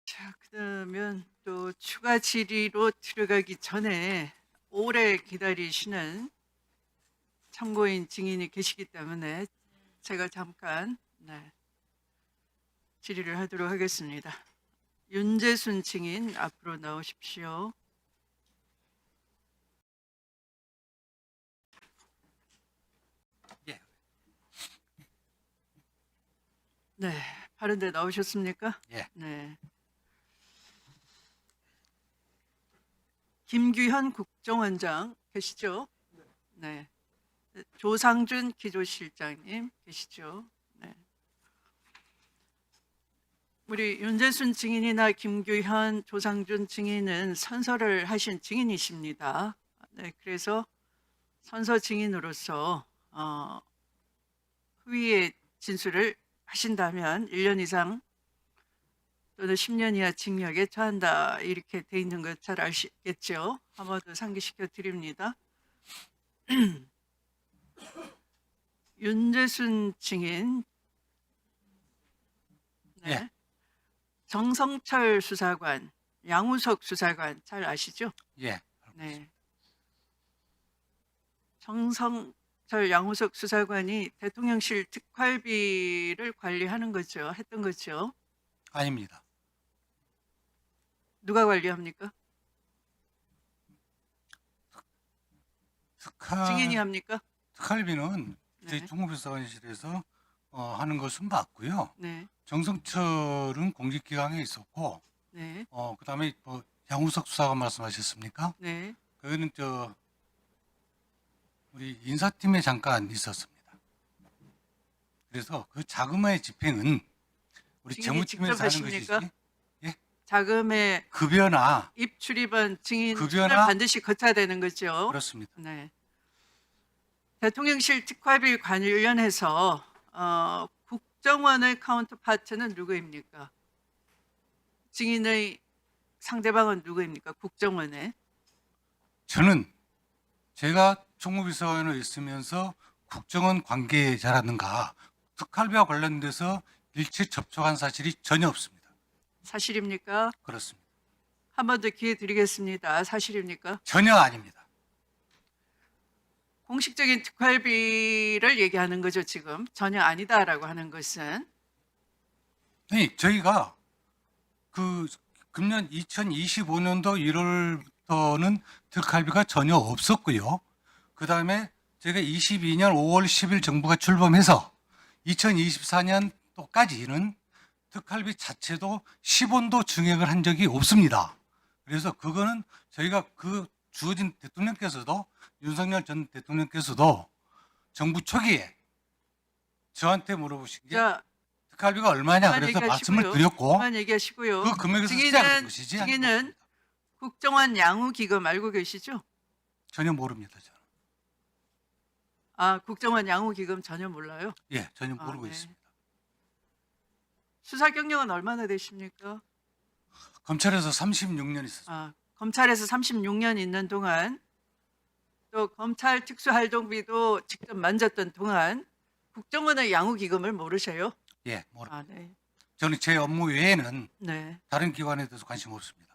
자, 그러면 또 추가 질의로 들어가기 전에 오래 기다리시는 참고인 증인이 계시기 때문에 제가 잠깐 질의를 하도록 하겠습니다. 윤재순 증인 앞으로 나오십시오. 예. 네, 바른데 나오셨습니까? 예. 네. 김규현 국정원장 계시죠? 네. 조상준 기조실장님 계시죠? 네. 우리 윤재순 증인이나 김규현, 조상준 증인은 선서를 하신 증인이십니다. 네, 그래서 선서 증인으로서 후위의 진술을 하신다면 1년 이상 또는 10년 이하 징역에 처한다 이렇게 돼 있는 것 잘 아시겠죠? 한 번 더 상기시켜 드립니다. 윤재순 증인, 네. 예. 정성철 수사관, 양우석 수사관 잘 아시죠? 예. 네. 정성철 양우석 수사관이 대통령실 특활비를 관리하는 거죠. 했던 거죠. 아닙니다. 누가 관리합니까? 증인이 합니까? 특활비는 네. 저희 총무비서관실에서 하는 것은 맞고요. 네. 정성철은 공직기강에 있었고, 네. 그다음에 양우석 수사관 말씀하셨습니까? 네. 그거는 우리 인사팀에 잠깐 있었습니다. 그래서 그 자금의 집행은 우리 증인이 직접 재무팀에서 하는 하십니까? 것이지. 예? 자금의 급여나 입출입은 증인 급여나 반드시 거쳐야 되는 거죠. 그렇습니다. 네. 대통령실 특활비 관련해서 국정원의 카운터파트는 누구입니까? 증인의 상대방은 누구입니까? 국정원의. 저는 제가 총무비서관으로 있으면서 국정원 관계자라든가 특활비와 관련돼서 일체 접촉한 사실이 전혀 없습니다. 사실입니까? 그렇습니다. 한 번 더 기회 드리겠습니다. 사실입니까? 전혀 아닙니다. 공식적인 특활비를 얘기하는 거죠, 지금. 전혀 아니다라고 하는 것은. 아니, 저희가 금년 2025년도 1월부터는 특활비가 전혀 없었고요. 그 다음에 제가 22년 5월 10일 정부가 출범해서 2024년도까지는 특활비 자체도 10원도 증액을 한 적이 없습니다. 그래서 그거는 저희가 주어진 대통령께서도 윤석열 전 대통령께서도 정부 초기에 저한테 물어보신 게 특활비가 얼마냐 그래서 말씀을 드렸고 그만 얘기하시고요. 그 금액에서 시작한 것이지. 증인은 국정원 양우기금 알고 계시죠? 전혀 모릅니다. 저는. 국정원 양우기금 전혀 몰라요? 예, 전혀 모르고 네. 있습니다. 수사 경력은 얼마나 되십니까? 검찰에서 36년 있었습니다. 검찰에서 36년 있는 동안 또 검찰 특수활동비도 직접 만졌던 동안 국정원의 양우기금을 모르셔요? 예, 모릅니다. 네. 저는 제 업무 외에는 네. 다른 기관에 대해서 관심 없습니다.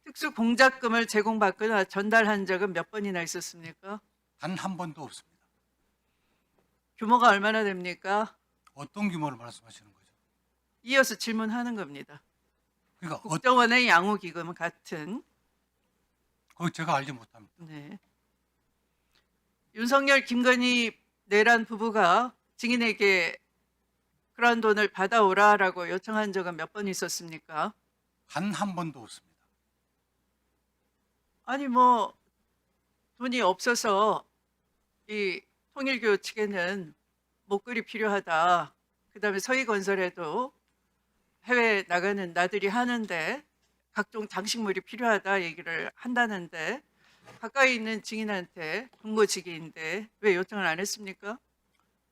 특수공작금을 제공받거나 전달한 적은 몇 번이나 있었습니까? 단 한 번도 없습니다. 규모가 얼마나 됩니까? 어떤 규모를 말씀하시는 거죠? 이어서 질문하는 겁니다. 그러니까 국정원의 양우기금 같은. 그거 제가 알지 못합니다. 네. 윤석열, 김건희 내란 부부가 증인에게 그런 돈을 받아오라라고 요청한 적은 몇 번 있었습니까? 단 한 번도 없습니다. 아니 돈이 없어서 이 통일교 측에는 목걸이 필요하다. 그다음에 서희건설에도 해외 나가는 나들이 하는데 각종 장식물이 필요하다 얘기를 한다는데 가까이 있는 증인한테 금고지기인데 왜 요청을 안 했습니까?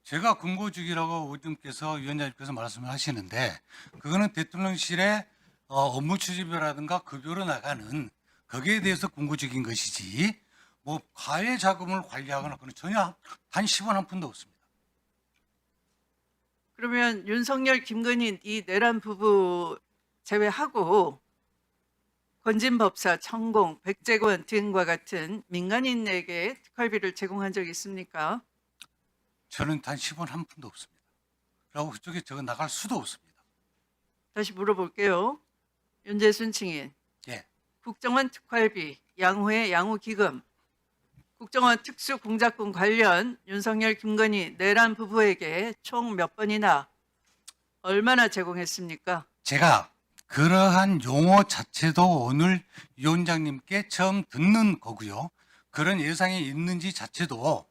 제가 금고주기라고 위원장님께서 말씀을 하시는데 그거는 대통령실의 업무 추진비라든가 급여로 나가는 거기에 대해서 금고주기인 것이지 뭐 가외 자금을 관리하거나 그는 전혀 단 10원 한 푼도 없습니다. 그러면 윤석열, 김건희 이 내란 부부 제외하고 권진법사, 천공, 백재권 등과 같은 민간인에게 특활비를 제공한 적이 있습니까? 저는 단 10원 한 푼도 없습니다. 그리고 그쪽에 저 나갈 수도 없습니다. 다시 물어볼게요. 윤재순 증인, 예, 국정원 특활비, 양호의 양호기금, 국정원 특수공작군 관련 윤석열, 김건희, 내란 부부에게 총 몇 번이나 얼마나 제공했습니까? 제가 그러한 용어 자체도 오늘 위원장님께 처음 듣는 거고요. 그런 예상이 있는지 자체도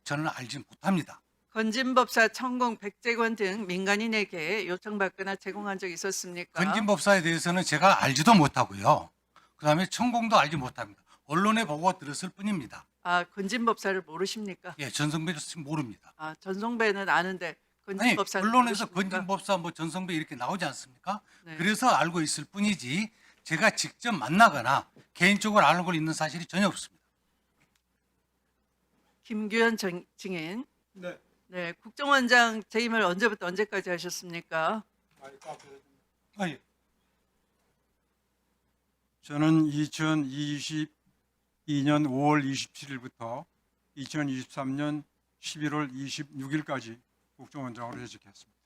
저는 알지 못합니다. 건진법사, 천공, 백재권 등 민간인에게 요청받거나 제공한 적 있었습니까? 건진법사에 대해서는 제가 알지도 못하고요. 그다음에 천공도 알지 못합니다. 언론에 보고 들었을 뿐입니다. 아, 건진법사를 모르십니까? 예, 전성배 씨 모릅니다. 아, 전성배는 아는데 아니, 건진법사는 언론에서 모르십니까? 건진법사, 뭐 전성배 이렇게 나오지 않습니까? 네. 그래서 알고 있을 뿐이지 제가 직접 만나거나 개인적으로 알고 있는 사실이 전혀 없습니다. 김규현 증인, 네. 네, 국정원장 재임을 언제부터 언제까지 하셨습니까? 아니, 저는 2022년 5월 27일부터 2023년 11월 26일까지 국정원장으로 재직했습니다.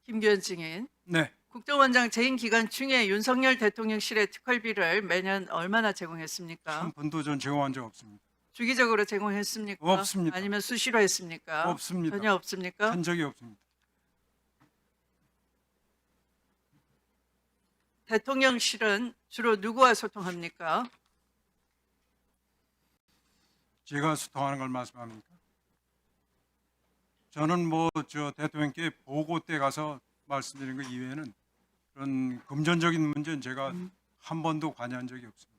김규현 증인, 네, 국정원장 재임 기간 중에 윤석열 대통령실의 특활비를 매년 얼마나 제공했습니까? 한 번도 전 제공한 적 없습니다. 주기적으로 제공했습니까? 없습니다. 아니면 수시로 했습니까? 없습니다. 전혀 없습니까? 한 적이 없습니다. 대통령실은 주로 누구와 소통합니까? 제가 소통하는 걸 말씀합니까? 저는 뭐 저 대통령께 보고 때 가서 말씀드린 것 이외에는 그런 금전적인 문제는 제가 한 번도 관여한 적이 없습니다.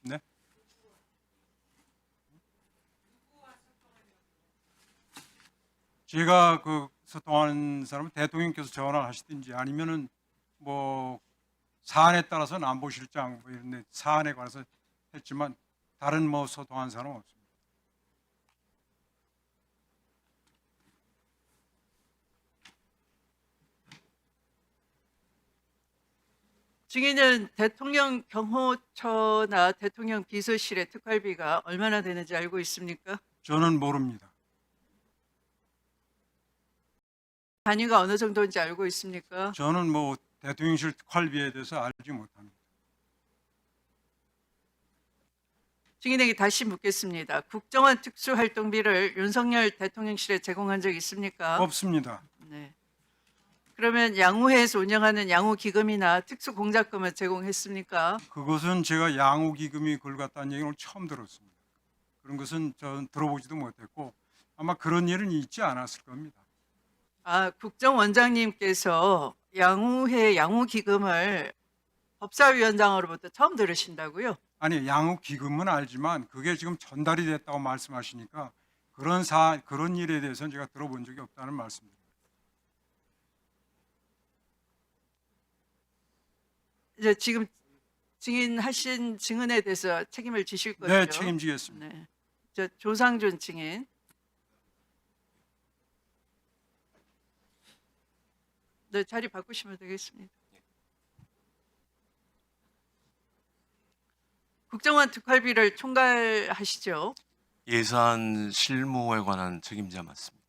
네? 제가 그 소통하는 사람은 대통령께서 전화를 하시든지 아니면은 뭐 사안에 따라서는 안보실장 뭐 이런 데 사안에 관해서 했지만 다른 뭐 소통하는 사람은 없습니다. 증인은 대통령 경호처나 대통령 비서실의 특활비가 얼마나 되는지 알고 있습니까? 저는 모릅니다. 단위가 어느 정도인지 알고 있습니까? 저는 뭐 대통령실 특활비에 대해서 알지 못합니다. 증인에게 다시 묻겠습니다. 국정원 특수활동비를 윤석열 대통령실에 제공한 적 있습니까? 없습니다. 네. 그러면 양호회에서 운영하는 양호기금이나 특수공작금을 제공했습니까? 그것은 제가 양호기금이 그걸 갖다는 얘기를 처음 들었습니다. 그런 것은 저는 들어보지도 못했고 아마 그런 일은 있지 않았을 겁니다. 아, 국정원장님께서 양호회 양호기금을 법사위원장으로부터 처음 들으신다고요? 아니 양호기금은 알지만 그게 지금 전달이 됐다고 말씀하시니까 그런 일에 대해서는 제가 들어본 적이 없다는 말씀입니다. 이제 지금 증인하신 증언에 대해서 책임을 지실 거죠? 네, 책임지겠습니다. 네. 저 조상준 증인. 네, 자리 바꾸시면 되겠습니다. 국정원 특활비를 총괄하시죠? 예산 실무에 관한 책임자 맞습니다.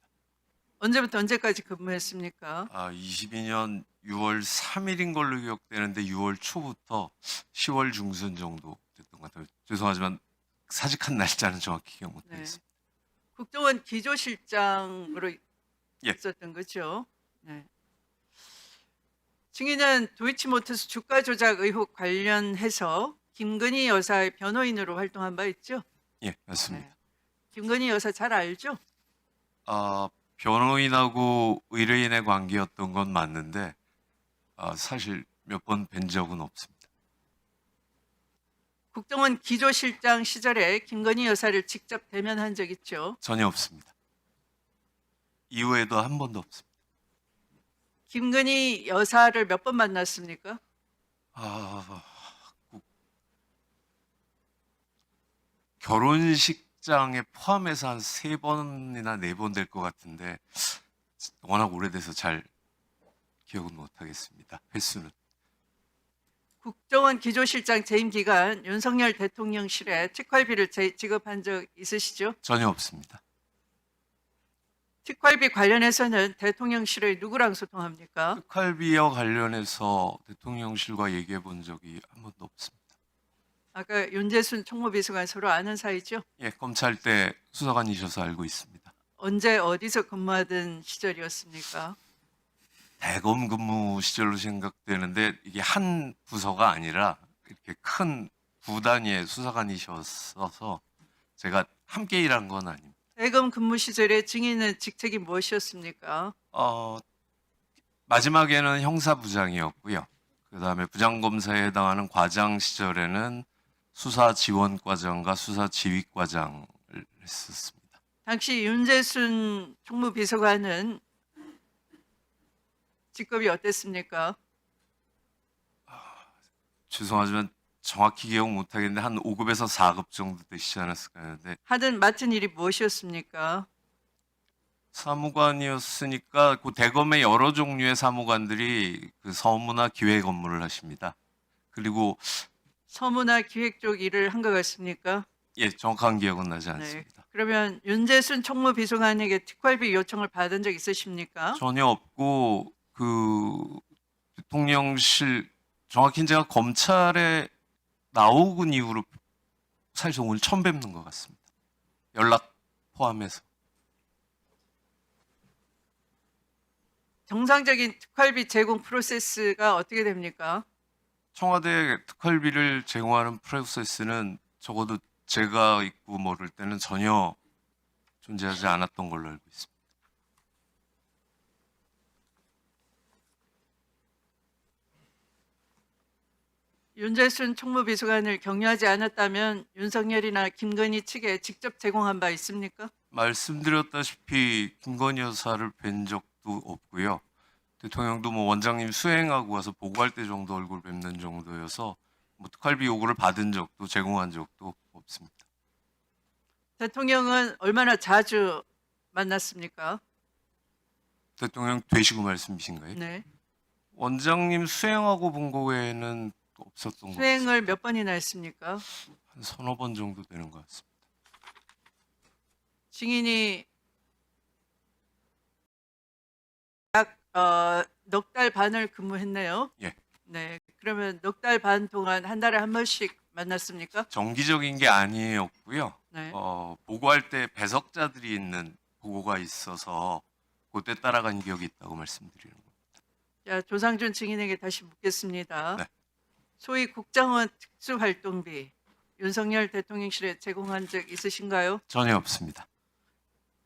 언제부터 언제까지 근무했습니까? 22년 6월 3일인 걸로 기억되는데 6월 초부터 10월 중순 정도 됐던 것 같아요. 죄송하지만 사직한 날짜는 정확히 기억 못 네. 하겠습니다. 국정원 기조실장으로 예. 있었던 거죠? 네. 증인은 도이치모터스 주가 조작 의혹 관련해서 김건희 여사의 변호인으로 활동한 바 있죠? 예, 맞습니다. 네. 김건희 여사 잘 알죠? 변호인하고 의뢰인의 관계였던 건 맞는데 사실 몇 번 뵌 적은 없습니다. 국정원 기조실장 시절에 김건희 여사를 직접 대면한 적 있죠? 전혀 없습니다. 이후에도 한 번도 없습니다. 김건희 여사를 몇 번 만났습니까? 결혼식장에 포함해서 한 3번이나 4번 될 것 같은데 워낙 오래돼서 잘 기억은 못하겠습니다. 횟수는. 국정원 기조실장 재임 기간 윤석열 대통령실에 특활비를 지급한 적 있으시죠? 전혀 없습니다. 특활비 관련해서는 대통령실의 누구랑 소통합니까? 특활비와 관련해서 대통령실과 얘기해 본 적이 한 번도 없습니다. 아까 윤재순 총무비서관 서로 아는 사이죠? 예, 검찰 때 수사관이셔서 알고 있습니다. 언제 어디서 근무하던 시절이었습니까? 대검 근무 시절로 생각되는데 이게 한 부서가 아니라 이렇게 큰 부 단위의 수사관이셨어서 제가 함께 일한 건 아닙니다. 대검 근무 시절에 증인은 직책이 무엇이었습니까? 마지막에는 형사부장이었고요. 그다음에 부장검사에 해당하는 과장 시절에는 수사지원과장과 수사지휘과장을 했었습니다. 당시 윤재순 총무비서관은 직급이 어땠습니까? 죄송하지만 정확히 기억 못하겠는데 한 5급에서 4급 정도 되시지 않았을까 하는데 하든 맡은 일이 무엇이었습니까? 사무관이었으니까 그 대검의 여러 종류의 사무관들이 그 서무나 기획 업무를 하십니다. 그리고 서무나 기획 쪽 일을 한 것 같습니까? 예, 정확한 기억은 나지 네. 않습니다. 그러면 윤재순 총무비서관에게 특활비 요청을 받은 적 있으십니까? 전혀 없고 그 대통령실 정확히 제가 검찰에 나오군 이후로 사실 오늘 처음 뵙는 것 같습니다. 연락 포함해서. 정상적인 특활비 제공 프로세스가 어떻게 됩니까? 청와대 특활비를 제공하는 프로세스는 적어도 제가 있고 모를 때는 전혀 존재하지 않았던 걸로 알고 있습니다. 윤재순 총무비서관을 격려하지 않았다면 윤석열이나 김건희 측에 직접 제공한 바 있습니까? 말씀드렸다시피 김건희 여사를 뵌 적도 없고요. 대통령도 뭐 원장님 수행하고 와서 보고할 때 정도 얼굴 뵙는 정도여서 뭐 특활비 요구를 받은 적도 제공한 적도 없습니다. 대통령은 얼마나 자주 만났습니까? 대통령 되시고 말씀이신가요? 네. 원장님 수행하고 본 거 외에는 또 없었던 것 같습니다. 수행을 몇 번이나 했습니까? 한 서너 번 정도 되는 것 같습니다. 증인이 약 넉 달 반을 근무했네요. 예. 네. 그러면 넉 달 반 동안 한 달에 한 번씩 만났습니까? 정기적인 게 아니었고요. 네. 보고할 때 배석자들이 있는 보고가 있어서 그때 따라간 기억이 있다고 말씀드리는 겁니다. 자, 조상준 증인에게 다시 묻겠습니다. 네. 소위 국정원 특수활동비 윤석열 대통령실에 제공한 적 있으신가요? 전혀 없습니다.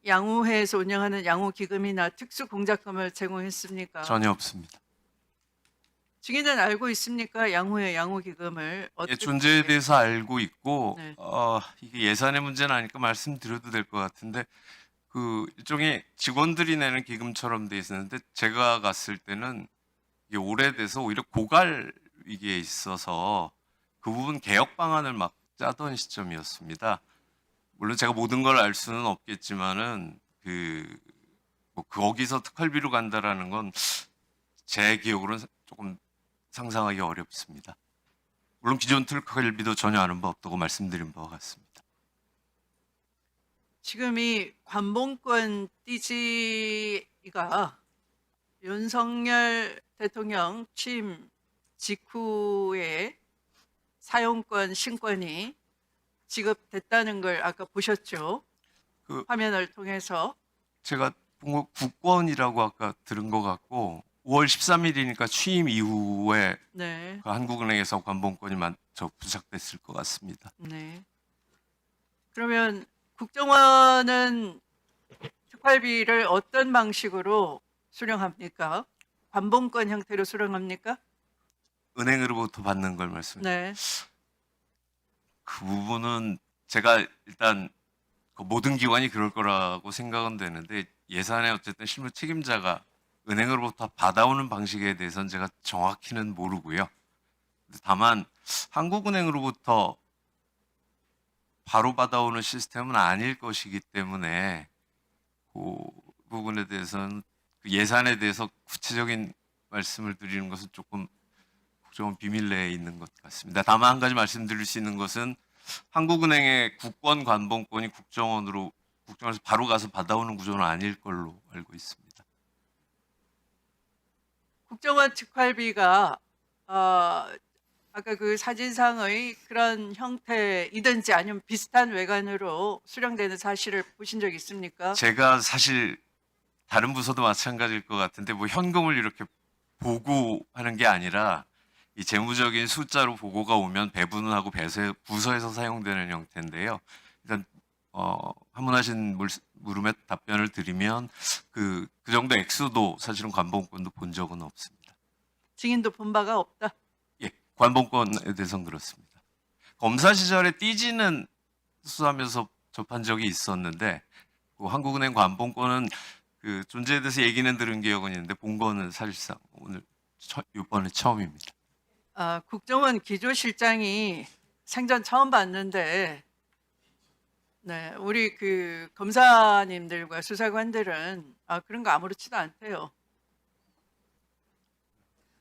양우회에서 운영하는 양우기금이나 특수공작금을 제공했습니까? 전혀 없습니다. 증인은 알고 있습니까? 양우회 양우기금을 예, 어떻게 존재에 대해서 알고 있고 네. 이게 예산의 문제는 아니까 말씀드려도 될 것 같은데 그 일종의 직원들이 내는 기금처럼 돼 있었는데 제가 갔을 때는 이게 오래돼서 오히려 고갈 위기에 있어서 그 부분 개혁 방안을 막 짜던 시점이었습니다. 물론 제가 모든 걸 알 수는 없겠지만은 뭐 거기서 특활비로 간다라는 건 제 기억으로는 조금 상상하기 어렵습니다. 물론 기존 특활비도 전혀 아는 바 없다고 말씀드린 바와 같습니다. 지금 이 관봉권 띠지가 윤석열 대통령 취임 직후에 사용권 신권이 지급됐다는 걸 아까 보셨죠? 그- 화면을 통해서. 제가 본 거 국권이라고 아까 들은 것 같고 5월 13일이니까 취임 이후에 네, 그 한국은행에서 관봉권이 부착됐을 것 같습니다. 네. 그러면 국정원은 특활비를 어떤 방식으로 수령합니까? 관봉권 형태로 수령합니까? 은행으로부터 받는 걸 말씀드립니다. 네. 그 부분은 제가 일단 그 모든 기관이 그럴 거라고 생각은 되는데 예산에 어쨌든 실무 책임자가 은행으로부터 받아오는 방식에 대해서는 제가 정확히는 모르고요. 다만 한국은행으로부터 바로 받아오는 시스템은 아닐 것이기 때문에 그 부분에 대해서는 그 예산에 대해서 구체적인 말씀을 드리는 것은 조금 국정원 비밀 내에 있는 것 같습니다. 다만 한 가지 말씀드릴 수 있는 것은 한국은행의 국권 관봉권이 국정원에서 바로 가서 받아오는 구조는 아닐 걸로 알고 있습니다. 국정원 특활비가 아까 그 사진상의 그런 형태이든지 아니면 비슷한 외관으로 수령되는 사실을 보신 적 있습니까? 제가 사실 다른 부서도 마찬가지일 것 같은데 뭐 현금을 이렇게 보고하는 게 아니라 이 재무적인 숫자로 보고가 오면 배분을 하고 부서에서 사용되는 형태인데요. 일단 한문하신 물음에 답변을 드리면 그 정도 액수도 사실은 관봉권도 본 적은 없습니다. 증인도 본 바가 없다. 예, 관봉권에 대해서는 그렇습니다. 검사 시절에 띠지는 수사하면서 접한 적이 있었는데 그 한국은행 관봉권은 그 존재에 대해서 얘기는 들은 기억은 있는데 본 거는 사실상 이번에 처음입니다. 국정원 기조실장이 생전 처음 봤는데, 네, 우리 그 검사님들과 수사관들은 그런 거 아무렇지도 않대요.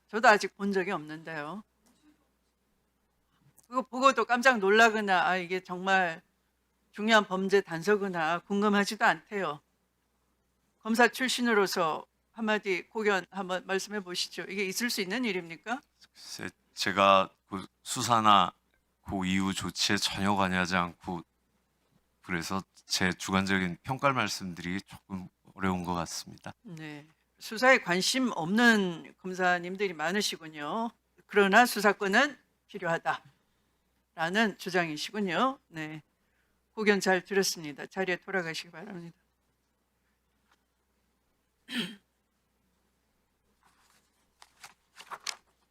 저도 아직 본 적이 없는데요. 그거 보고도 깜짝 놀라거나 이게 정말 중요한 범죄 단서구나 궁금하지도 않대요. 검사 출신으로서 한마디 고견 한번 말씀해 보시죠. 이게 있을 수 있는 일입니까? 글쎄, 제가 그 수사나 그 이후 조치에 전혀 관여하지 않고 그래서 제 주관적인 평가를 말씀드리기 조금 어려운 것 같습니다. 네. 수사에 관심 없는 검사님들이 많으시군요. 그러나 수사권은 필요하다라는 주장이시군요. 네. 고견 잘 들었습니다. 자리에 돌아가시기 바랍니다.